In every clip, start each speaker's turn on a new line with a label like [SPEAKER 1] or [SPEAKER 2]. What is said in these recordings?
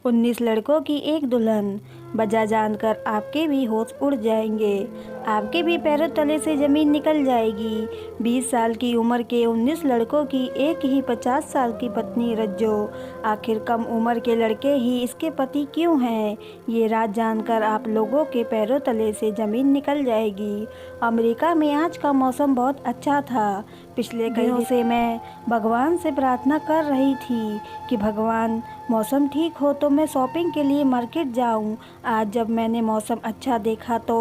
[SPEAKER 1] 19 लड़कों की एक दुल्हन। वजह जानकर आपके भी होश उड़ जाएंगे, आपके भी पैरों तले से ज़मीन निकल जाएगी। 20 साल की उम्र के 19 लड़कों की एक ही 50 साल की पत्नी रज्जो। आखिर कम उम्र के लड़के ही इसके पति क्यों हैं? ये राज जानकर आप लोगों के पैरों तले से ज़मीन निकल जाएगी। अमेरिका में आज का मौसम बहुत अच्छा था। पिछले कई दिनों से मैं भगवान से प्रार्थना कर रही थी कि भगवान मौसम ठीक हो तो मैं शॉपिंग के लिए मार्केट जाऊं। आज जब मैंने मौसम अच्छा देखा तो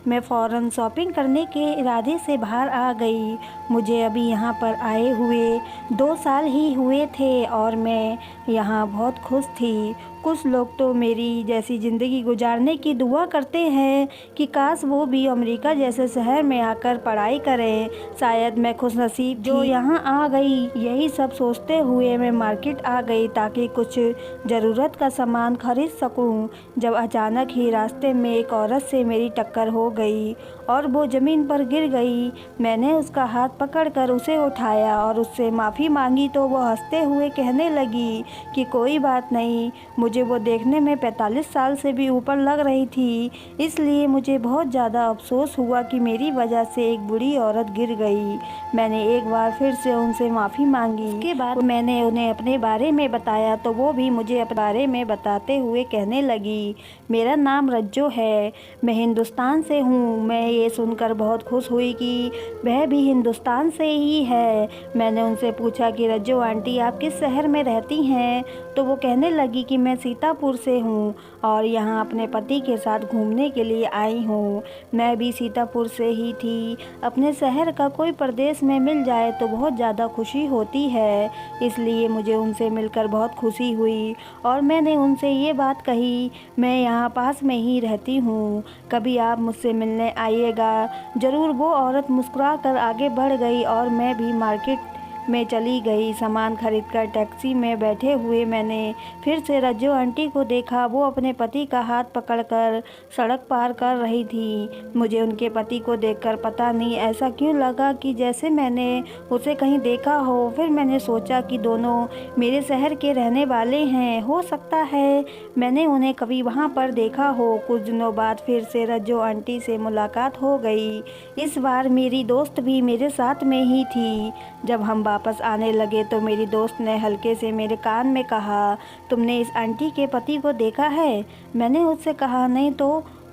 [SPEAKER 1] मैं फ़ौरन शॉपिंग करने के इरादे से बाहर आ गई। मुझे अभी यहाँ पर आए हुए 2 साल ही हुए थे और मैं यहाँ बहुत खुश थी। कुछ लोग तो मेरी जैसी ज़िंदगी गुजारने की दुआ करते हैं कि काश वो भी अमेरिका जैसे शहर में आकर पढ़ाई करें। शायद मैं खुशनसीब जो यहाँ आ गई। यही सब सोचते हुए मैं मार्केट आ गई ताकि कुछ ज़रूरत का सामान खरीद सकूं। जब अचानक ही रास्ते में एक औरत से मेरी टक्कर हो गई और वो ज़मीन पर गिर गई। मैंने उसका हाथ पकड़कर उसे उठाया और उससे माफ़ी मांगी तो वो हंसते हुए कहने लगी कि कोई बात नहीं। मुझे वो देखने में 45 साल से भी ऊपर लग रही थी, इसलिए मुझे बहुत ज़्यादा अफसोस हुआ कि मेरी वजह से एक बूढ़ी औरत गिर गई। मैंने एक बार फिर से उनसे माफ़ी मांगी। इसके बाद मैंने उन्हें अपने बारे में बताया तो वो भी मुझे अपने बारे में बताते हुए कहने लगी, मेरा नाम रज्जो है, मैं हिंदुस्तान से हूँ। मैं ये सुनकर बहुत खुश हुई कि वह भी हिंदुस्तान से ही है। मैंने उनसे पूछा कि रज्जो आंटी आप किस शहर में रहती हैं? तो वो कहने लगी कि मैं सीतापुर से हूँ और यहाँ अपने पति के साथ घूमने के लिए आई हूँ। मैं भी सीतापुर से ही थी। अपने शहर का कोई प्रदेश में मिल जाए तो बहुत ज़्यादा खुशी होती है, इसलिए मुझे उनसे मिलकर बहुत खुशी हुई और मैंने उनसे ये बात कही, मैं यहाँ पास में ही रहती हूँ, कभी आप मुझसे मिलने आइएगा ज़रूर। वो औरत मुस्कुराकर आगे बढ़ गई और मैं भी मार्केट में चली गई। सामान खरीदकर टैक्सी में बैठे हुए मैंने फिर से रज्जो आंटी को देखा। वो अपने पति का हाथ पकड़कर सड़क पार कर रही थी। मुझे उनके पति को देखकर पता नहीं ऐसा क्यों लगा कि जैसे मैंने उसे कहीं देखा हो। फिर मैंने सोचा कि दोनों मेरे शहर के रहने वाले हैं, हो सकता है मैंने उन्हें कभी वहाँ पर देखा हो। कुछ दिनों बाद फिर से रज्जो आंटी से मुलाकात हो गई। इस बार मेरी दोस्त भी मेरे साथ में ही थी। जब हम वापस आने लगे तो मेरी दोस्त ने हल्के से मेरे कान में कहा, तुमने इस आंटी के पति को देखा है? मैंने उससे कहा नहीं। तो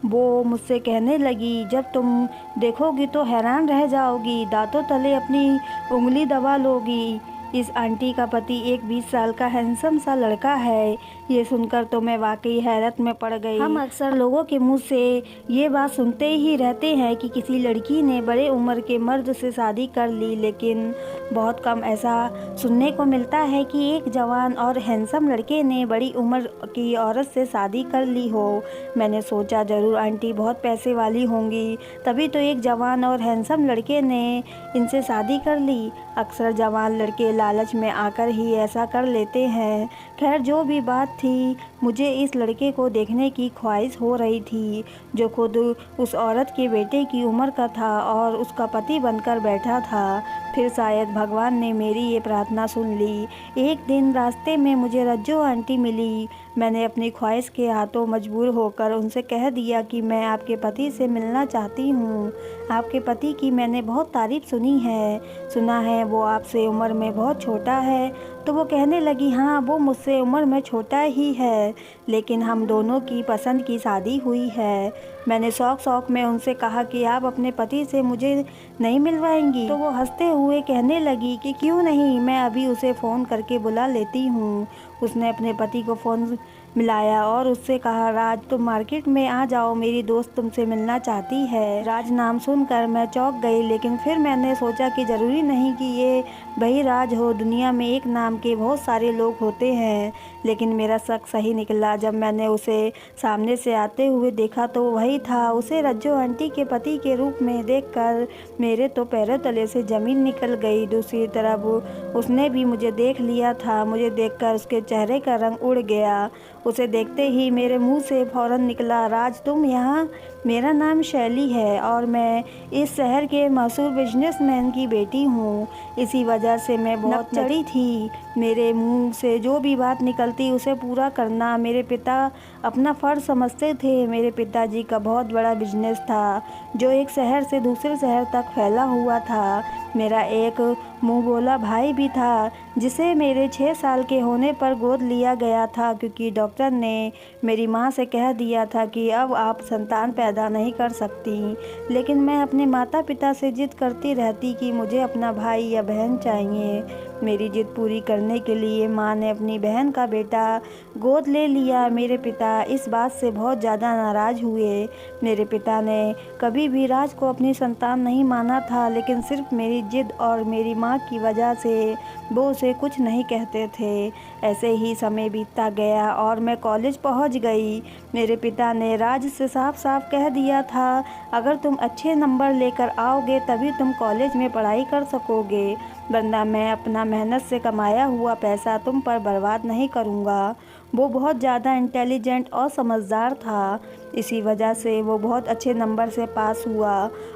[SPEAKER 1] वो मुझसे कहने लगी, जब तुम देखोगी तो हैरान रह जाओगी, दांतों तले अपनी उंगली दबा लोगी। इस आंटी का पति एक 20 साल का हैंडसम सा लड़का है। ये सुनकर तो मैं वाकई हैरत में पड़ गई। हम अक्सर लोगों के मुंह से ये बात सुनते ही रहते हैं कि किसी लड़की ने बड़े उम्र के मर्द से शादी कर ली, लेकिन बहुत कम ऐसा सुनने को मिलता है कि एक जवान और हैंडसम लड़के ने बड़ी उम्र की औरत से शादी कर ली हो। मैंने सोचा ज़रूर आंटी बहुत पैसे वाली होंगी, तभी तो एक जवान और हैंडसम लड़के ने इनसे शादी कर ली। अक्सर जवान लड़के लालच में आकर ही ऐसा कर लेते हैं। खैर जो भी बात थी, मुझे इस लड़के को देखने की ख्वाहिश हो रही थी जो खुद उस औरत के बेटे की उम्र का था और उसका पति बनकर बैठा था। फिर शायद भगवान ने मेरी ये प्रार्थना सुन ली। एक दिन रास्ते में मुझे रज्जो आंटी मिली। मैंने अपनी ख्वाहिश के हाथों मजबूर होकर उनसे कह दिया कि मैं आपके पति से मिलना चाहती हूँ। आपके पति की मैंने बहुत तारीफ़ सुनी है, सुना है वो आपसे उम्र में बहुत छोटा है। तो वो कहने लगी, हाँ वो मुझसे उम्र में छोटा ही है, लेकिन हम दोनों की पसंद की शादी हुई है। मैंने शौक में उनसे कहा कि आप अपने पति से मुझे नहीं मिलवाएंगी? तो वो हंसते हुए कहने लगी कि क्यों नहीं, मैं अभी उसे फ़ोन करके बुला लेती हूँ। उसने अपने पति को फ़ोन मिलाया और उससे कहा, राज तुम मार्केट में आ जाओ, मेरी दोस्त तुमसे मिलना चाहती है। राज नाम सुनकर मैं चौंक गई, लेकिन फिर मैंने सोचा कि ज़रूरी नहीं कि ये वही राज हो, दुनिया में एक नाम के बहुत सारे लोग होते हैं। लेकिन मेरा शक सही निकला। जब मैंने उसे सामने से आते हुए देखा तो वही था। उसे रज्जो आंटी के पति के रूप में देखकर मेरे तो पैरों तले से ज़मीन निकल गई। दूसरी तरफ उसने भी मुझे देख लिया था। मुझे देखकर उसके चेहरे का रंग उड़ गया। उसे देखते ही मेरे मुंह से फ़ौरन निकला, राज तुम यहाँ? मेरा नाम शैली है और मैं इस शहर के मशहूर बिजनेसमैन की बेटी हूँ। इसी वजह से मैं बहुत चढ़ी थी। मेरे मुंह से जो भी बात निकलती उसे पूरा करना मेरे पिता अपना फ़र्ज़ समझते थे। मेरे पिताजी का बहुत बड़ा बिजनेस था जो एक शहर से दूसरे शहर तक फैला हुआ था। मेरा एक मुँह बोला भाई भी था जिसे मेरे 6 साल के होने पर गोद लिया गया था, क्योंकि डॉक्टर ने मेरी माँ से कह दिया था कि अब आप संतान पैदा नहीं कर सकती। लेकिन मैं अपने माता पिता से जिद करती रहती कि मुझे अपना भाई या बहन चाहिए। मेरी जिद पूरी करने के लिए माँ ने अपनी बहन का बेटा गोद ले लिया। मेरे पिता इस बात से बहुत ज़्यादा नाराज़ हुए। मेरे पिता ने कभी भी राज को अपनी संतान नहीं माना था, लेकिन सिर्फ मेरी जिद और मेरी माँ की वजह से वो उसे कुछ नहीं कहते थे। ऐसे ही समय बीतता गया और मैं कॉलेज पहुँच गई। मेरे पिता ने राज से साफ साफ कह दिया था, अगर तुम अच्छे नंबर लेकर आओगे तभी तुम कॉलेज में पढ़ाई कर सकोगे, वरना मैं अपना मेहनत से कमाया हुआ पैसा तुम पर बर्बाद नहीं करूँगा। वो बहुत ज़्यादा इंटेलिजेंट और समझदार था, इसी वजह से वो बहुत अच्छे नंबर से पास हुआ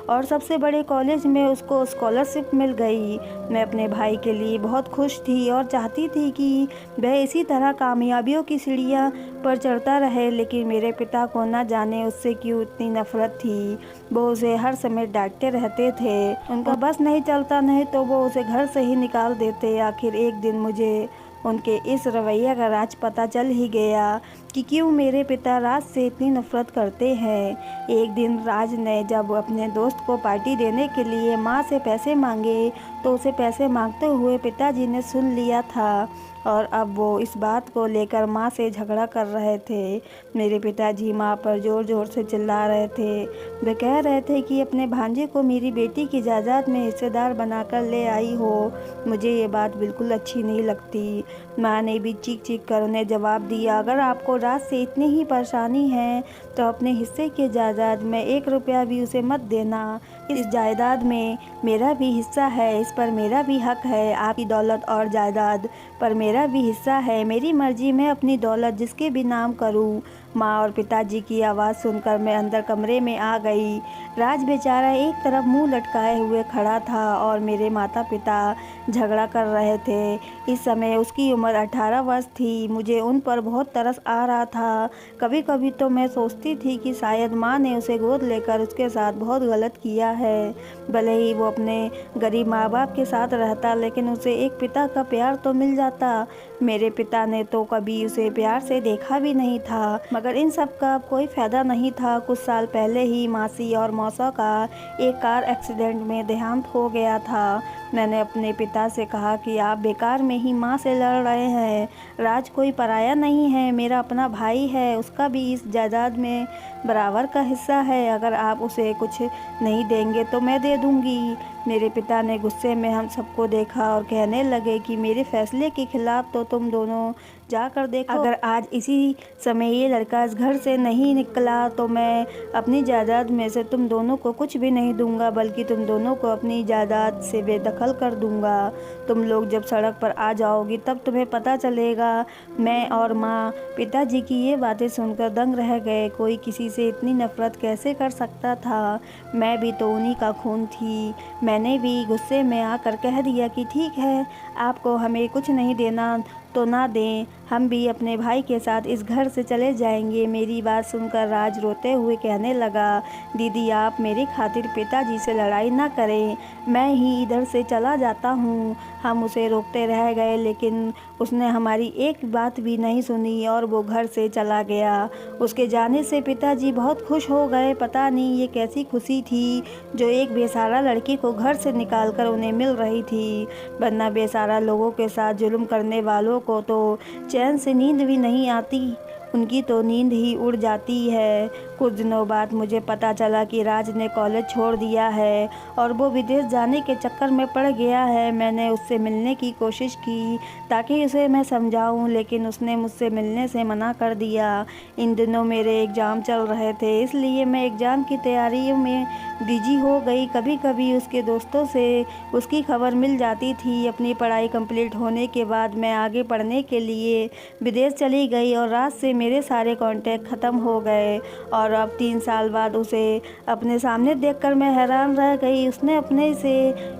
[SPEAKER 1] और सबसे बड़े कॉलेज में उसको स्कॉलरशिप मिल गई। मैं अपने भाई के लिए बहुत खुश थी और चाहती थी कि वह इसी तरह कामयाबियों की सीढ़ियाँ पर चढ़ता रहे, लेकिन मेरे पिता को न जाने उससे क्यों इतनी नफ़रत थी। वो उसे हर समय डांटते रहते थे। उनका बस नहीं चलता, नहीं तो वो उसे घर से ही निकाल देते। आखिर एक दिन मुझे उनके इस रवैया का राज पता चल ही गया कि क्यों मेरे पिता राज से इतनी नफ़रत करते हैं। एक दिन राज ने जब अपने दोस्त को पार्टी देने के लिए माँ से पैसे मांगे तो उसे पैसे मांगते हुए पिताजी ने सुन लिया था और अब वो इस बात को लेकर माँ से झगड़ा कर रहे थे। मेरे पिताजी माँ पर ज़ोर ज़ोर से चिल्ला रहे थे। वे कह रहे थे कि अपने भांजे को मेरी बेटी की जायदाद में हिस्सेदार बनाकर ले आई हो। मुझे ये बात बिल्कुल अच्छी नहीं लगती। माँ ने भी चीख चीख कर उन्हें जवाब दिया, अगर आपको राज से इतनी ही परेशानी है तो अपने हिस्से की जायदाद में 1 रुपया भी उसे मत देना। इस जायदाद में मेरा भी हिस्सा है, इस पर मेरा भी हक है। आपकी दौलत और जायदाद पर मेरा भी हिस्सा है। मेरी मर्जी, मैं अपनी दौलत जिसके भी नाम करूं। माँ और पिताजी की आवाज़ सुनकर मैं अंदर कमरे में आ गई। राज बेचारा एक तरफ मुंह लटकाए हुए खड़ा था और मेरे माता पिता झगड़ा कर रहे थे। इस समय उसकी उम्र 18 वर्ष थी। मुझे उन पर बहुत तरस आ रहा था। कभी कभी तो मैं सोचती थी कि शायद माँ ने उसे गोद लेकर उसके साथ बहुत गलत किया है। भले ही वो अपने गरीब माँ बाप के साथ रहता, लेकिन उसे एक पिता का प्यार तो मिल जाता। मेरे पिता ने तो कभी उसे प्यार से देखा भी नहीं था, मगर इन सब का कोई फ़ायदा नहीं था। कुछ साल पहले ही मासी और मौसा का एक कार एक्सीडेंट में देहांत हो गया था। मैंने अपने पिता से कहा कि आप बेकार में ही माँ से लड़ रहे हैं। राज कोई पराया नहीं है, मेरा अपना भाई है, उसका भी इस जायदाद में बराबर का हिस्सा है। अगर आप उसे कुछ नहीं देंगे तो मैं दे दूँगी। मेरे पिता ने गुस्से में हम सबको देखा और कहने लगे कि मेरे फैसले के खिलाफ तो तुम दोनों जाकर देखो। अगर आज इसी समय ये लड़का इस घर से नहीं निकला तो मैं अपनी जायदाद में से तुम दोनों को कुछ भी नहीं दूंगा, बल्कि तुम दोनों को अपनी जायदाद से बेदखल कर दूंगा। तुम लोग जब सड़क पर आ जाओगी तब तुम्हें पता चलेगा। मैं और माँ पिताजी की ये बातें सुनकर दंग रह गए। कोई किसी से इतनी नफरत कैसे कर सकता था? मैं भी तो उन्हीं का खून थी। मैंने भी गुस्से में आकर कह दिया कि ठीक है, आपको हमें कुछ नहीं देना तो ना दें, हम भी अपने भाई के साथ इस घर से चले जाएंगे। मेरी बात सुनकर राज रोते हुए कहने लगा, दीदी आप मेरी खातिर पिताजी से लड़ाई ना करें, मैं ही इधर से चला जाता हूँ। हम उसे रोकते रह गए, लेकिन उसने हमारी एक बात भी नहीं सुनी और वो घर से चला गया। उसके जाने से पिताजी बहुत खुश हो गए। पता नहीं ये कैसी खुशी थी जो एक बेसहारा लड़की को घर से निकालकर उन्हें मिल रही थी, वरना बेसहारा लोगों के साथ जुल्म करने वालों को तो चैन से नींद भी नहीं आती, उनकी तो नींद ही उड़ जाती है। कुछ दिनों बाद मुझे पता चला कि राज ने कॉलेज छोड़ दिया है और वो विदेश जाने के चक्कर में पड़ गया है। मैंने उससे मिलने की कोशिश की ताकि उसे मैं समझाऊं, लेकिन उसने मुझसे मिलने से मना कर दिया। इन दिनों मेरे एग्ज़ाम चल रहे थे, इसलिए मैं एग्ज़ाम की तैयारियों में बिजी हो गई। कभी कभी उसके दोस्तों से उसकी खबर मिल जाती थी। अपनी पढ़ाई कंप्लीट होने के बाद मैं आगे पढ़ने के लिए विदेश चली गई और राज से मेरे सारे कांटेक्ट ख़त्म हो गए। और अब 3 साल बाद उसे अपने सामने देखकर मैं हैरान रह गई। उसने अपने से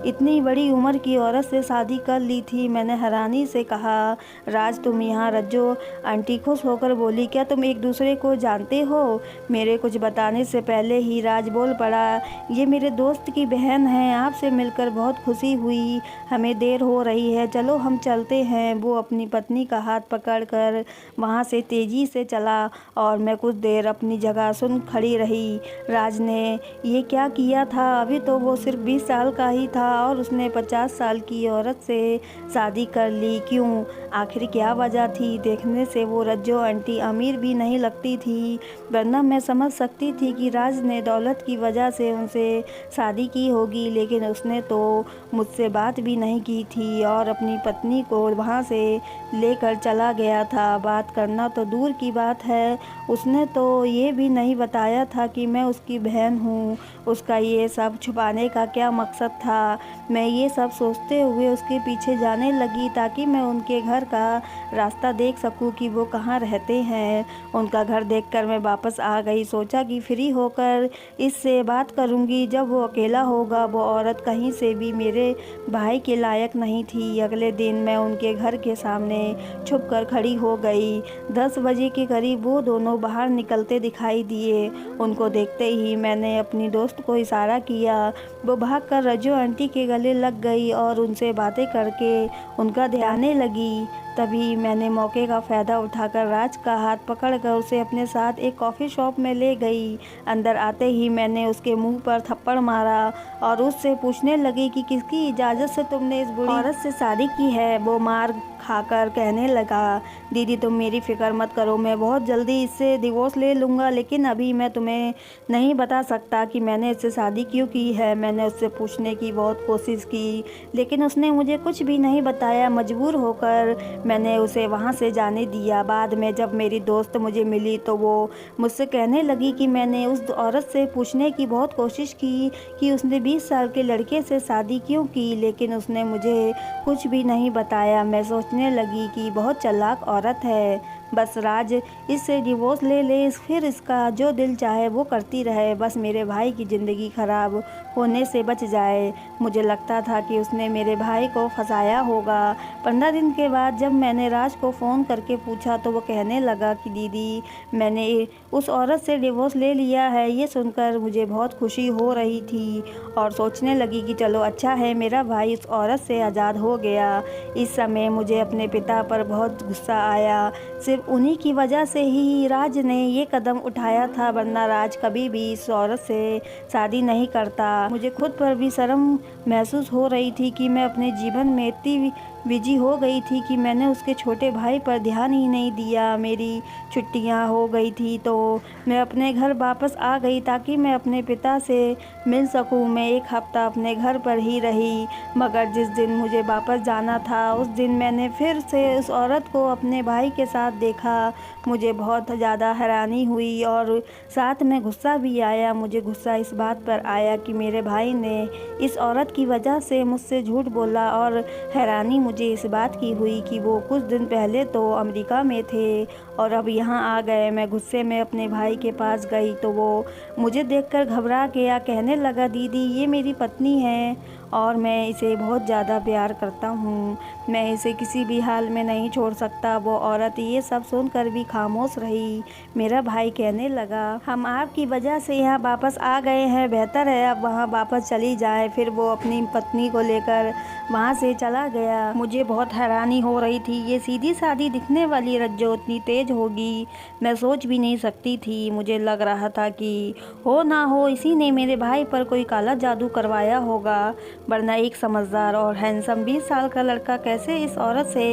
[SPEAKER 1] इतनी बड़ी उम्र की औरत से शादी कर ली थी। मैंने हैरानी से कहा, राज तुम यहाँ? रज्जो आंटी खुश होकर बोली, क्या तुम एक दूसरे को जानते हो? मेरे कुछ बताने से पहले ही राज बोल पड़ा, ये मेरे दोस्त की बहन है। आपसे मिलकर बहुत खुशी हुई। हमें देर हो रही है, चलो हम चलते हैं। वो अपनी पत्नी का हाथ पकड़कर वहाँ से तेज़ी से चला और मैं कुछ देर अपनी जगह सुन खड़ी रही। राज ने ये क्या किया था? अभी तो वो सिर्फ 20 साल का ही था और उसने 50 साल की औरत से शादी कर ली। क्यों? आखिर क्या वजह थी? देखने से वो रज्जो आंटी अमीर भी नहीं लगती थी, वरना मैं समझ सकती थी कि राज ने दौलत की वजह से उनसे शादी की होगी। लेकिन उसने तो मुझसे बात भी नहीं की थी और अपनी पत्नी को वहाँ से लेकर चला गया था। बात करना तो दूर की बात है, उसने तो ये भी नहीं बताया था कि मैं उसकी बहन हूँ। उसका ये सब छुपाने का क्या मकसद था? मैं ये सब सोचते हुए उसके पीछे जाने लगी ताकि मैं उनके घर का रास्ता देख सकूं कि वो कहाँ रहते हैं। उनका घर देखकर मैं वापस आ गई। सोचा कि फ्री होकर इससे बात करूंगी जब वो अकेला होगा। वो औरत कहीं से भी मेरे भाई के लायक नहीं थी। अगले दिन मैं उनके घर के सामने छुप कर खड़ी हो गई। 10 बजे के करीब वो दोनों बाहर निकलते दिखाई दिए। उनको देखते ही मैंने अपनी दोस्त को इशारा किया। वो भागकर रज्जो आंटी के गले लग गई और उनसे बातें करके उनका ध्यान देने लगी। तभी मैंने मौके का फ़ायदा उठाकर राज का हाथ पकड़कर उसे अपने साथ एक कॉफ़ी शॉप में ले गई। अंदर आते ही मैंने उसके मुंह पर थप्पड़ मारा और उससे पूछने लगी कि किसकी इजाज़त से तुमने इस बुरी औरत से शादी की है। वो मार खाकर कहने लगा, दीदी तुम मेरी फ़िक्र मत करो, मैं बहुत जल्दी इससे डिवोर्स ले लूँगा। लेकिन अभी मैं तुम्हें नहीं बता सकता कि मैंने इससे शादी क्यों की है। मैंने उससे पूछने की बहुत कोशिश की, लेकिन उसने मुझे कुछ भी नहीं बताया। मजबूर होकर मैंने उसे वहाँ से जाने दिया। बाद में जब मेरी दोस्त मुझे मिली तो वो मुझसे कहने लगी कि मैंने उस औरत से पूछने की बहुत कोशिश की कि उसने 20 साल के लड़के से शादी क्यों की, लेकिन उसने मुझे कुछ भी नहीं बताया। मैं सोचने लगी कि बहुत चालाक औरत है, बस राज इससे डिवोर्स ले ले, फिर इसका जो दिल चाहे वो करती रहे, बस मेरे भाई की ज़िंदगी ख़राब होने से बच जाए। मुझे लगता था कि उसने मेरे भाई को फंसाया होगा। 15 दिन के बाद जब मैंने राज को फ़ोन करके पूछा तो वो कहने लगा कि दीदी मैंने उस औरत से डिवोर्स ले लिया है। ये सुनकर मुझे बहुत खुशी हो रही थी और सोचने लगी कि चलो अच्छा है, मेरा भाई उस औरत से आज़ाद हो गया। इस समय मुझे अपने पिता पर बहुत गुस्सा आया। सिर्फ उन्हीं की वजह से ही राज ने ये कदम उठाया था, वरना राज कभी भी इस औरत से शादी नहीं करता। मुझे खुद पर भी शर्म महसूस हो रही थी कि मैं अपने जीवन में इतनी बिजी हो गई थी कि मैंने उसके छोटे भाई पर ध्यान ही नहीं दिया। मेरी छुट्टियां हो गई थी तो मैं अपने घर वापस आ गई ताकि मैं अपने पिता से मिल सकूं। मैं 1 हफ्ता अपने घर पर ही रही, मगर जिस दिन मुझे वापस जाना था उस दिन मैंने फिर से उस औरत को अपने भाई के साथ देखा। मुझे बहुत ज़्यादा हैरानी हुई और साथ में गुस्सा भी आया। मुझे गुस्सा इस बात पर आया कि मेरे भाई ने इस औरत की वजह से मुझसे झूठ बोला, और हैरानी मुझे इस बात की हुई कि वो कुछ दिन पहले तो अमेरिका में थे और अब यहाँ आ गए। मैं गुस्से में अपने भाई के पास गई तो वो मुझे देखकर घबरा गया। कहने लगा, दीदी ये मेरी पत्नी है और मैं इसे बहुत ज़्यादा प्यार करता हूँ, मैं इसे किसी भी हाल में नहीं छोड़ सकता। वो औरत ये सब सुनकर भी खामोश रही। मेरा भाई कहने लगा, हम आपकी वजह से यहाँ वापस आ गए हैं, बेहतर है अब वहाँ वापस चली जाए। फिर वो अपनी पत्नी को लेकर वहाँ से चला गया। मुझे बहुत हैरानी हो रही थी, ये सीधी सादी दिखने वाली रज्जो इतनी तेज होगी मैं सोच भी नहीं सकती थी। मुझे लग रहा था कि हो ना हो इसी ने मेरे भाई पर कोई काला जादू करवाया होगा। वरना एक समझदार और हैंडसम 20 साल का लड़का कैसे इस औरत से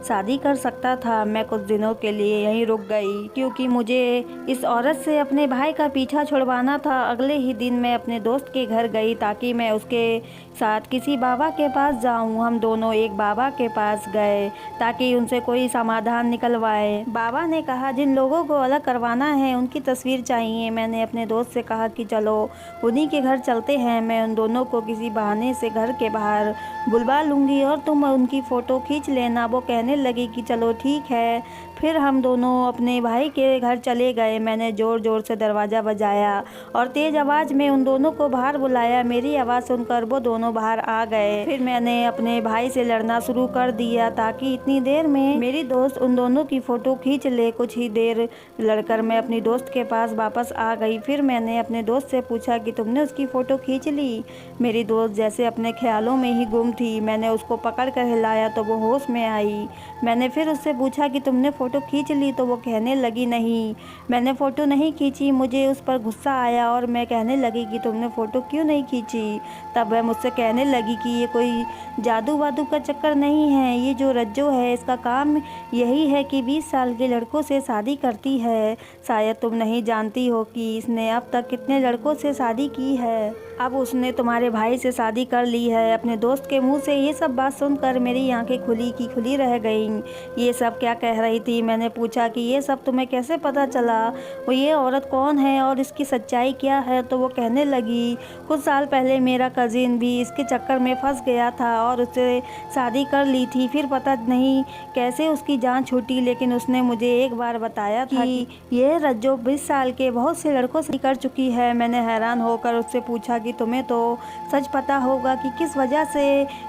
[SPEAKER 1] शादी कर सकता था। मैं कुछ दिनों के लिए यहीं रुक गई क्योंकि मुझे इस औरत से अपने भाई का पीछा छुड़वाना था। अगले ही दिन मैं अपने दोस्त के घर गई ताकि मैं उसके साथ किसी बाबा के पास जाऊं। हम दोनों एक बाबा के पास गए ताकि उनसे कोई समाधान निकलवाए। बाबा ने कहा जिन लोगों को अलग करवाना है उनकी तस्वीर चाहिए। मैंने अपने दोस्त से कहा कि चलो उन्हीं के घर चलते हैं, मैं उन दोनों को किसी बहाने से घर के बाहर बुलवा लूँगी और तुम उनकी फ़ोटो खींच लेना। वो कहने लगी कि चलो ठीक है। फिर हम दोनों अपने भाई के घर चले गए। मैंने ज़ोर ज़ोर से दरवाज़ा बजाया और तेज़ आवाज़ में उन दोनों को बाहर बुलाया। मेरी आवाज़ सुनकर वो दोनों बाहर आ गए। फिर मैंने अपने भाई से लड़ना शुरू कर दिया ताकि इतनी देर में मेरी दोस्त उन दोनों की फ़ोटो खींच ले। कुछ ही देर लड़कर मैं अपनी दोस्त के पास वापस आ गई। फिर मैंने अपने दोस्त से पूछा कि तुमने उसकी फ़ोटो खींच ली। मेरी दोस्त जैसे अपने ख्यालों में ही गुम थी। मैंने उसको पकड़ कर हिलाया तो वो होश में आई। मैंने फिर उससे पूछा कि तुमने फ़ोटो खींच ली, तो वो कहने लगी नहीं, मैंने फ़ोटो नहीं खींची। मुझे उस पर गुस्सा आया और मैं कहने लगी कि तुमने फ़ोटो क्यों नहीं खींची। तब वह मुझसे कहने लगी कि ये कोई जादू वादू का चक्कर नहीं है, ये जो रज्जो है इसका काम यही है कि 20 साल के लड़कों से शादी करती है। शायद तुम नहीं जानती हो कि इसने अब तक कितने लड़कों से शादी की है। अब उसने तुम्हारे भाई से शादी कर ली है। अपने दोस्त के मुंह से ये सब बात सुनकर मेरी आंखें खुली की खुली रह गईं। ये सब क्या कह रही थी। मैंने पूछा कि ये सब तुम्हें कैसे पता चला, वो ये औरत कौन है और इसकी सच्चाई क्या है। तो वो कहने लगी कुछ साल पहले मेरा कज़िन भी इसके चक्कर में फंस गया था और उससे शादी कर ली थी। फिर पता नहीं कैसे उसकी जान छूटी, लेकिन उसने मुझे एक बार बताया था कि ये रज्जो 20 साल के बहुत से लड़कों से कर चुकी है। मैंने हैरान होकर उससे पूछा कि तुम्हें तो सच पता होगा कि किस वजह से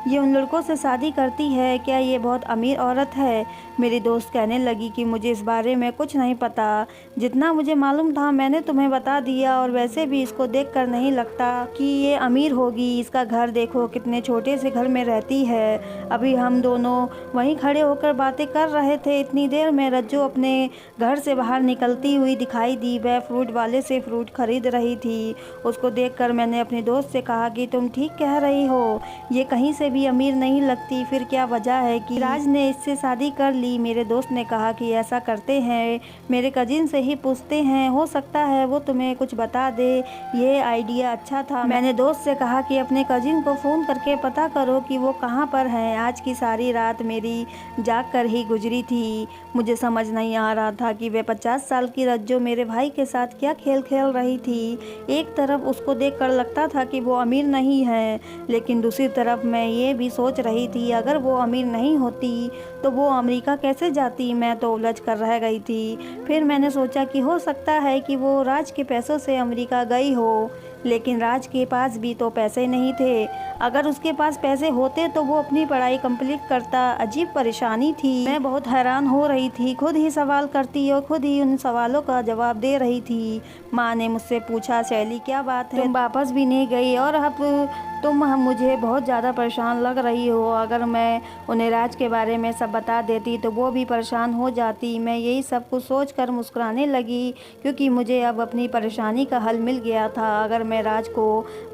[SPEAKER 1] ये उन लड़कों से शादी करती है, क्या ये बहुत अमीर औरत है। मेरी दोस्त कहने लगी कि मुझे इस बारे में कुछ नहीं पता, जितना मुझे मालूम था मैंने तुम्हें बता दिया। और वैसे भी इसको देखकर नहीं लगता कि ये अमीर होगी। इसका घर देखो, कितने छोटे से घर में रहती है। अभी हम दोनों वहीं खड़े होकर बातें कर रहे थे, इतनी देर में रज्जो अपने घर से बाहर निकलती हुई दिखाई दी। वह फ्रूट वाले से फ्रूट खरीद रही थी। उसको देखकर मैंने अपने दोस्त से कहा कि तुम ठीक कह रही हो, ये कहीं से भी अमीर नहीं लगती। फिर क्या वजह है कि राज ने इससे शादी कर ली। मेरे दोस्त ने कहा कि ऐसा करते हैं, मेरे कजिन से ही पूछते हैं, हो सकता है वो तुम्हें कुछ बता दे। ये आइडिया अच्छा था। मैंने दोस्त से कहा कि अपने कजिन को फ़ोन करके पता करो कि वो कहाँ पर हैं। आज की सारी रात मेरी जाग कर ही गुजरी थी। मुझे समझ नहीं आ रहा था कि वे 50 साल की रज्जो मेरे भाई के साथ क्या खेल खेल रही थी। एक तरफ उसको देखकर लगता था कि वो अमीर नहीं है, लेकिन दूसरी तरफ मैं ये भी सोच रही थी अगर वो अमीर नहीं होती तो वो अमेरिका कैसे जाती। मैं तो उलझ कर रह गई थी। फिर मैंने सोचा कि हो सकता है कि वो राज के पैसों से अमेरिका गई हो, लेकिन राज के पास भी तो पैसे नहीं थे। अगर उसके पास पैसे होते तो वो अपनी पढ़ाई कंप्लीट करता। अजीब परेशानी थी। मैं बहुत हैरान हो रही थी, खुद ही सवाल करती और खुद ही उन सवालों का जवाब दे रही थी। माँ ने मुझसे पूछा, शैली क्या बात है, तुम वापस भी नहीं गई और अब तुम मुझे बहुत ज़्यादा परेशान लग रही हो। अगर मैं उन्हें राज के बारे में सब बता देती तो वो भी परेशान हो जाती। मैं यही सब कुछ सोच कर मुस्कुराने लगी क्योंकि मुझे अब अपनी परेशानी का हल मिल गया था। अगर मैं राज को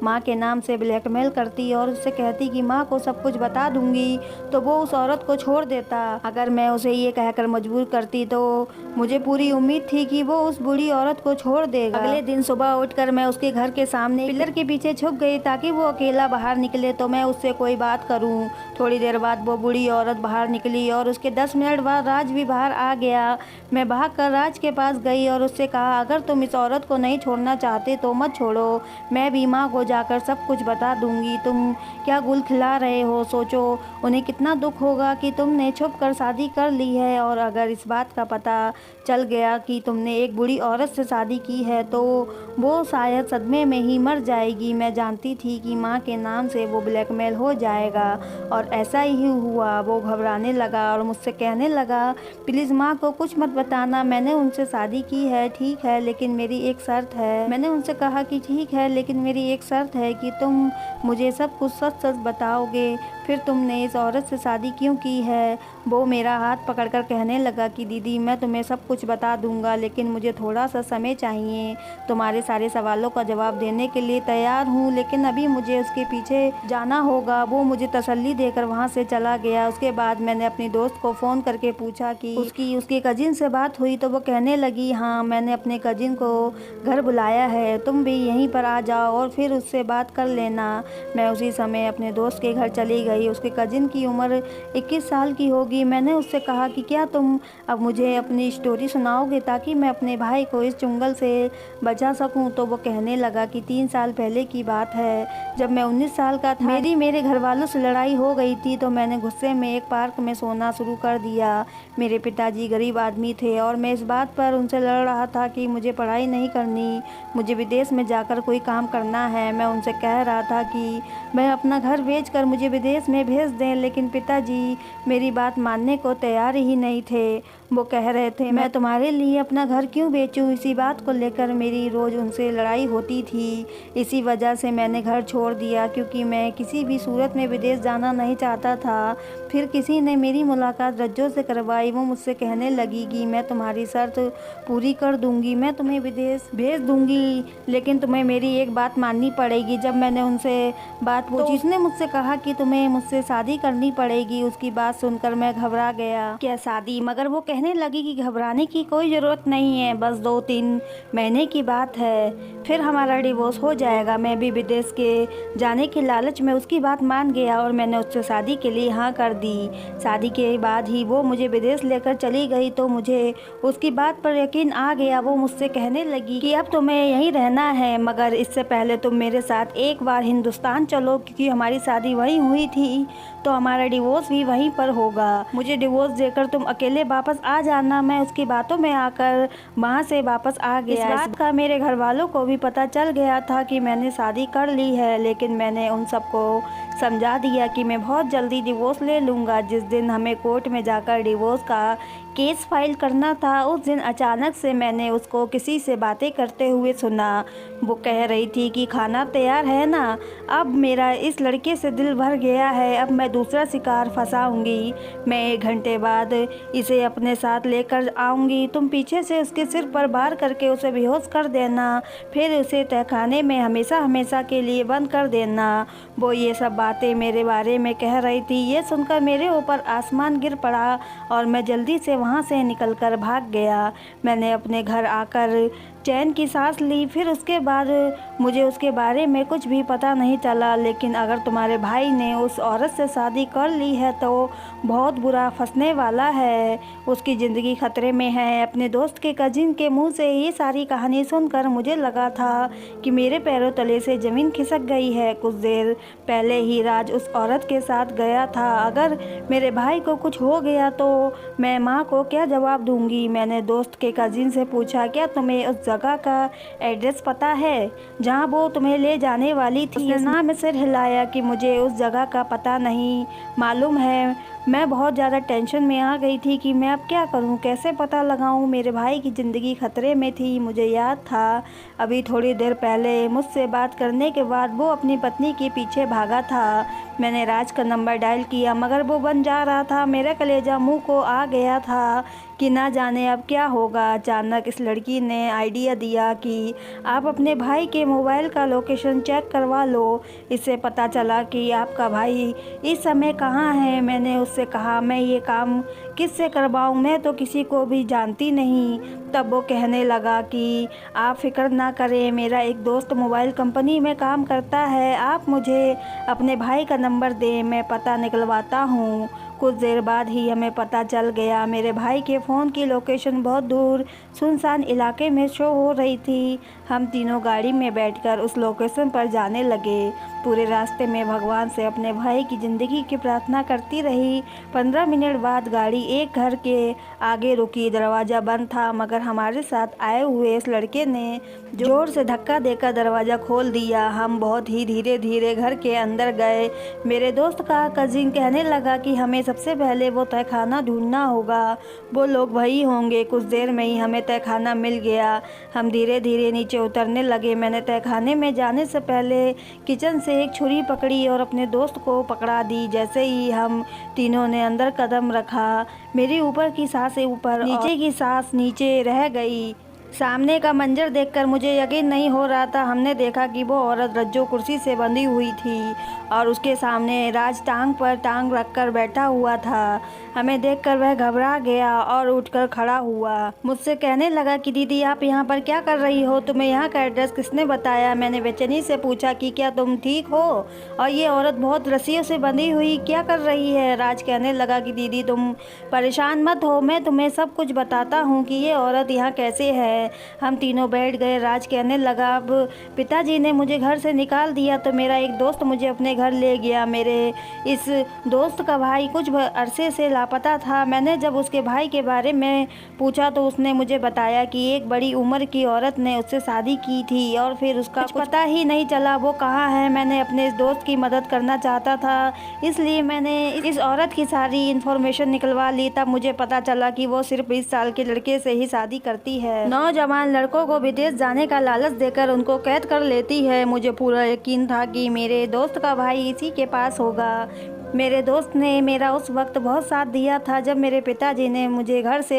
[SPEAKER 1] माँ के नाम से ब्लैकमेल करती और उससे कहती कि माँ को सब कुछ बता दूंगी तो वो उस औरत को छोड़ देता। अगर मैं उसे ये कहकर मजबूर करती तो मुझे पूरी उम्मीद थी कि वो उस बूढ़ी औरत को छोड़ देगा। अगले दिन सुबह उठकर मैं उसके घर के सामने पिलर के पीछे छुप गई ताकि वो अकेला बाहर निकले तो मैं उससे कोई बात करूं। थोड़ी देर बाद वो बूढ़ी औरत बाहर निकली और उसके 10 मिनट बाद राज भी बाहर आ गया। मैं भागकर राज के पास गई और उससे कहा, अगर तुम इस औरत को नहीं छोड़ना चाहते तो मत छोड़ो, मैं भी माँ को जाकर सब कुछ बता दूंगी। तुम क्या गुल खिला रहे हो, सोचो उन्हें कितना दुख होगा कि तुमने छुप कर शादी कर ली है। और अगर इस बात का पता चल गया कि तुमने एक बूढ़ी औरत से शादी की है तो वो शायद सदमे में ही मर जाएगी। मैं जानती थी कि माँ के नाम से वो ब्लैकमेल हो जाएगा और ऐसा ही हुआ। वो घबराने लगा और मुझसे कहने लगा, प्लीज़ माँ को कुछ मत बताना, मैंने उनसे शादी की है। ठीक है, लेकिन मेरी एक शर्त है। मैंने उनसे कहा कि ठीक है, लेकिन मेरी एक शर्त है कि तुम मुझे सब कुछ सच सच बताओगे। फिर तुमने इस औरत से शादी क्यों की है, वो मेरा हाथ पकड़कर कहने लगा कि दीदी मैं तुम्हें सब कुछ बता दूंगा, लेकिन मुझे थोड़ा सा समय चाहिए। तुम्हारे सारे सवालों का जवाब देने के लिए तैयार हूँ, लेकिन अभी मुझे उसके पीछे जाना होगा। वो मुझे तसल्ली देकर वहाँ से चला गया। उसके बाद मैंने अपनी दोस्त को फ़ोन करके पूछा कि उसकी कजिन से बात हुई, तो वो कहने लगी हाँ मैंने अपने कजिन को घर बुलाया है, तुम भी यहीं पर आ जाओ और फिर उससे बात कर लेना। मैं उसी समय अपने दोस्त के घर चली गई। उसके कजिन की उम्र 21 साल की होगी। मैंने उससे कहा कि क्या तुम अब मुझे अपनी स्टोरी सुनाओगे ताकि मैं अपने भाई को इस चुंगल से बचा सकूं। तो वो कहने लगा कि 3 साल पहले की बात है, जब मैं 19 साल का था, मेरे घर वालों से लड़ाई हो गई थी, तो मैंने गुस्से में एक पार्क में सोना शुरू कर दिया। मेरे पिताजी गरीब आदमी थे और मैं इस बात पर उनसे लड़ रहा था कि मुझे पढ़ाई नहीं करनी, मुझे विदेश में जाकर कोई काम करना है। मैं उनसे कह रहा था कि मैं अपना घर बेचकर मुझे विदेश में भेज दें, लेकिन पिताजी मेरी बात मानने को तैयार ही नहीं थे। वो कह रहे थे मैं तुम्हारे लिए अपना घर क्यों बेचूं। इसी बात को लेकर मेरी रोज़ उनसे लड़ाई होती थी। इसी वजह से मैंने घर छोड़ दिया, क्योंकि मैं किसी भी सूरत में विदेश जाना नहीं चाहता था। फिर किसी ने मेरी मुलाकात रज्जो से करवाई। वो मुझसे कहने लगी कि मैं तुम्हारी शर्त पूरी कर दूंगी, मैं तुम्हें विदेश भेज दूंगी, लेकिन तुम्हें मेरी एक बात माननी पड़ेगी। जब मैंने उनसे बात पूछी, उसने मुझसे कहा कि तुम्हें मुझसे शादी करनी पड़ेगी। उसकी बात सुनकर मैं घबरा गया। क्या शादी? मगर वो कहने लगी कि घबराने की कोई ज़रूरत नहीं है, बस 2-3 महीने की बात है, फिर हमारा डिवोर्स हो जाएगा। मैं भी विदेश के जाने के लालच में उसकी बात मान गया और मैंने उससे शादी के लिए हाँ कर दी। शादी के बाद ही वो मुझे विदेश लेकर चली गई, तो मुझे उसकी बात पर यकीन आ गया। वो मुझसे कहने लगी कि अब तुम्हें यहीं रहना है, मगर इससे पहले तुम मेरे साथ एक बार हिंदुस्तान चलो, क्योंकि हमारी शादी वहीं हुई थी, तो हमारा डिवोर्स भी वहीं पर होगा। मुझे डिवोर्स देकर तुम अकेले वापस आ जाना। मैं उसकी बातों में आकर वहाँ से वापस आ गया। इस बात का मेरे घर वालों को भी पता चल गया था कि मैंने शादी कर ली है, लेकिन मैंने उन सबको समझा दिया कि मैं बहुत जल्दी डिवोर्स ले लूँगा। जिस दिन हमें कोर्ट में जाकर डिवोर्स का केस फाइल करना था, उस दिन अचानक से मैंने उसको किसी से बातें करते हुए सुना। वो कह रही थी कि खाना तैयार है ना, अब मेरा इस लड़के से दिल भर गया है, अब मैं दूसरा शिकार फंसाऊंगी। मैं 1 घंटे बाद इसे अपने साथ लेकर आऊंगी। तुम पीछे से उसके सिर पर वार करके उसे बेहोश कर देना, फिर उसे तहखाने में हमेशा हमेशा के लिए बंद कर देना। वो ये सब बातें मेरे बारे में कह रही थी। ये सुनकर मेरे ऊपर आसमान गिर पड़ा और मैं जल्दी से वहाँ से निकलकर भाग गया। मैंने अपने घर आकर चैन की सांस ली। फिर उसके बाद मुझे उसके बारे में कुछ भी पता नहीं चला, लेकिन अगर तुम्हारे भाई ने उस औरत से शादी कर ली है तो बहुत बुरा फंसने वाला है, उसकी ज़िंदगी खतरे में है। अपने दोस्त के कजिन के मुंह से ये सारी कहानी सुनकर मुझे लगा था कि मेरे पैरों तले से ज़मीन खिसक गई है। कुछ देर पहले ही राज उस औरत के साथ गया था। अगर मेरे भाई को कुछ हो गया तो मैं माँ को क्या जवाब दूंगी। मैंने दोस्त के कजिन से पूछा, क्या तुम्हें उस जगह का एड्रेस पता है जहाँ वो तुम्हें ले जाने वाली थी? उसने ना में सिर हिलाया कि मुझे उस जगह का पता नहीं मालूम है। मैं बहुत ज़्यादा टेंशन में आ गई थी कि मैं अब क्या करूं, कैसे पता लगाऊं। मेरे भाई की ज़िंदगी खतरे में थी। मुझे याद था अभी थोड़ी देर पहले मुझसे बात करने के बाद वो अपनी पत्नी के पीछे भागा था। मैंने राज का नंबर डायल किया, मगर वो बन जा रहा था। मेरा कलेजा मुंह को आ गया था कि ना जाने अब क्या होगा। अचानक इस लड़की ने आइडिया दिया कि आप अपने भाई के मोबाइल का लोकेशन चेक करवा लो, इससे पता चला कि आपका भाई इस समय कहाँ है। मैंने उससे कहा, मैं ये काम किससे करवाऊँ, मैं तो किसी को भी जानती नहीं। तब वो कहने लगा कि आप फिक्र ना करें, मेरा एक दोस्त मोबाइल कंपनी में काम करता है, आप मुझे अपने भाई का नंबर दें, मैं पता निकलवाता हूँ। कुछ देर बाद ही हमें पता चल गया। मेरे भाई के फ़ोन की लोकेशन बहुत दूर सुनसान इलाके में शो हो रही थी। हम तीनों गाड़ी में बैठकर उस लोकेशन पर जाने लगे। पूरे रास्ते में भगवान से अपने भाई की ज़िंदगी की प्रार्थना करती रही। 15 मिनट बाद गाड़ी एक घर के आगे रुकी। दरवाज़ा बंद था, मगर हमारे साथ आए हुए इस लड़के ने ज़ोर से धक्का देकर दरवाज़ा खोल दिया। हम बहुत ही धीरे धीरे घर के अंदर गए। मेरे दोस्त का कजिन कहने लगा कि हमें सबसे पहले वो तहखाना ढूंढना होगा। वो लोग वही होंगे। कुछ देर में ही हमें तहखाना मिल गया। हम धीरे धीरे नीचे उतरने लगे। मैंने तहखाने में जाने से पहले किचन से एक छुरी पकड़ी और अपने दोस्त को पकड़ा दी। जैसे ही हम तीनों ने अंदर कदम रखा, मेरी ऊपर की सांसें ऊपर, नीचे की सांस नीचे रह गई। सामने का मंजर देखकर मुझे यकीन नहीं हो रहा था। हमने देखा कि वो औरत रज्जो कुर्सी से बंधी हुई थी और उसके सामने राज टांग पर टांग रखकर बैठा हुआ था। हमें देखकर वह घबरा गया और उठकर खड़ा हुआ। मुझसे कहने लगा कि दीदी, आप यहाँ पर क्या कर रही हो? तुम्हें यहाँ का एड्रेस किसने बताया? मैंने बेचैनी से पूछा कि क्या तुम ठीक हो? और ये औरत बहुत रस्सियों से बंधी हुई क्या कर रही है? राज कहने लगा कि दीदी, तुम परेशान मत हो, मैं तुम्हें सब कुछ बताता हूँ कि ये औरत यहाँ कैसे है। हम तीनों बैठ गए। राज कहने लगा, अब पिताजी ने मुझे घर से निकाल दिया तो मेरा एक दोस्त मुझे अपने घर ले गया। मेरे इस दोस्त का भाई कुछ अरसे से लापता था। मैंने जब उसके भाई के बारे में पूछा तो उसने मुझे बताया कि एक बड़ी उम्र की औरत ने उससे शादी की थी और फिर उसका कुछ पता ही नहीं चला वो कहाँ है। मैंने अपने इस दोस्त की मदद करना चाहता था, इसलिए मैंने इस औरत की सारी इन्फॉर्मेशन निकलवा ली। तब मुझे पता चला कि वो सिर्फ 20 साल के लड़के से ही शादी करती है। नौजवान लड़कों को विदेश जाने का लालच देकर उनको कैद कर लेती है। मुझे पूरा यकीन था कि मेरे दोस्त का भाई इसी के पास होगा। मेरे दोस्त ने मेरा उस वक्त बहुत साथ दिया था जब मेरे पिताजी ने मुझे घर से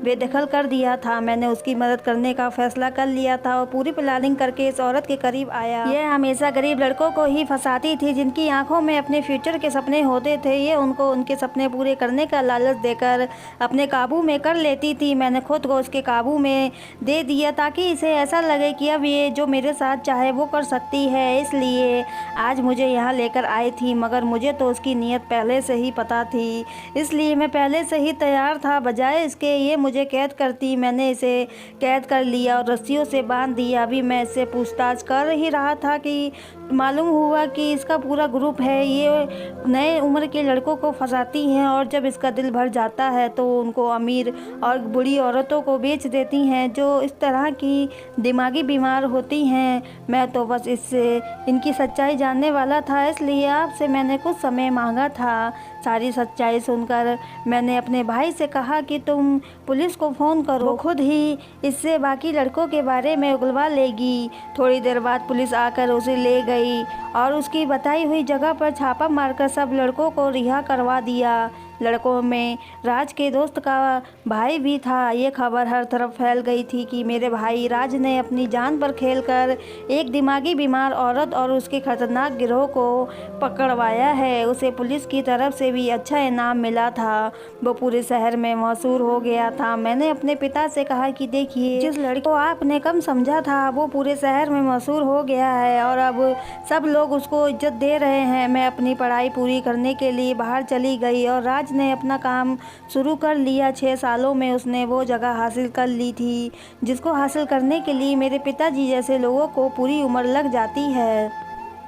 [SPEAKER 1] बेदखल कर दिया था। मैंने उसकी मदद करने का फैसला कर लिया था और पूरी प्लानिंग करके इस औरत के करीब आया। यह हमेशा गरीब लड़कों को ही फंसाती थी जिनकी आंखों में अपने फ्यूचर के सपने होते थे। ये उनको उनके सपने पूरे करने का लालच देकर अपने काबू में कर लेती थी। मैंने खुद को उसके काबू में दे दिया ताकि इसे ऐसा लगे कि अब ये जो मेरे साथ चाहे वो कर सकती है। इसलिए आज मुझे यहाँ लेकर आई थी, मगर मुझे तो उसकी नीयत पहले से ही पता थी, इसलिए मैं पहले से ही तैयार था। बजाय इसके ये मुझे कैद करती, मैंने इसे कैद कर लिया और रस्सियों से बांध दिया। अभी मैं इससे पूछताछ कर ही रहा था कि मालूम हुआ कि इसका पूरा ग्रुप है। ये नए उम्र के लड़कों को फंसाती हैं और जब इसका दिल भर जाता है तो उनको अमीर और बुरी औरतों को बेच देती हैं जो इस तरह की दिमागी बीमार होती हैं। मैं तो बस इससे इनकी सच्चाई जानने वाला था, इसलिए आपसे मैंने कुछ समय मांगा था। सारी सच्चाई सुनकर मैंने अपने भाई से कहा कि तुम पुलिस को फ़ोन करो, वो खुद ही इससे बाकी लड़कों के बारे में उगलवा लेगी। थोड़ी देर बाद पुलिस आकर उसे ले गई और उसकी बताई हुई जगह पर छापा मारकर सब लड़कों को रिहा करवा दिया। लड़कों में राज के दोस्त का भाई भी था। ये खबर हर तरफ फैल गई थी कि मेरे भाई राज ने अपनी जान पर खेलकर एक दिमागी बीमार औरत और उसके खतरनाक गिरोह को पकड़वाया है। उसे पुलिस की तरफ से भी अच्छा इनाम मिला था। वो पूरे शहर में मशहूर हो गया था। मैंने अपने पिता से कहा कि देखिए, जिस लड़की को आपने कम समझा था वो पूरे शहर में मशहूर हो गया है और अब सब लोग उसको इज्जत दे रहे हैं। मैं अपनी पढ़ाई पूरी करने के लिए बाहर चली गई और राज ने अपना काम शुरू कर लिया। 6 सालों में उसने वो जगह हासिल कर ली थी जिसको हासिल करने के लिए मेरे पिताजी जैसे लोगों को पूरी उम्र लग जाती है।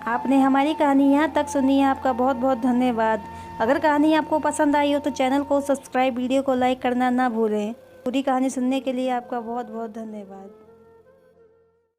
[SPEAKER 1] आपने हमारी कहानी यहाँ तक सुनी है, आपका बहुत बहुत धन्यवाद। अगर कहानी आपको पसंद आई हो तो चैनल को सब्सक्राइब, वीडियो को लाइक करना ना भूलें। पूरी कहानी सुनने के लिए आपका बहुत बहुत धन्यवाद।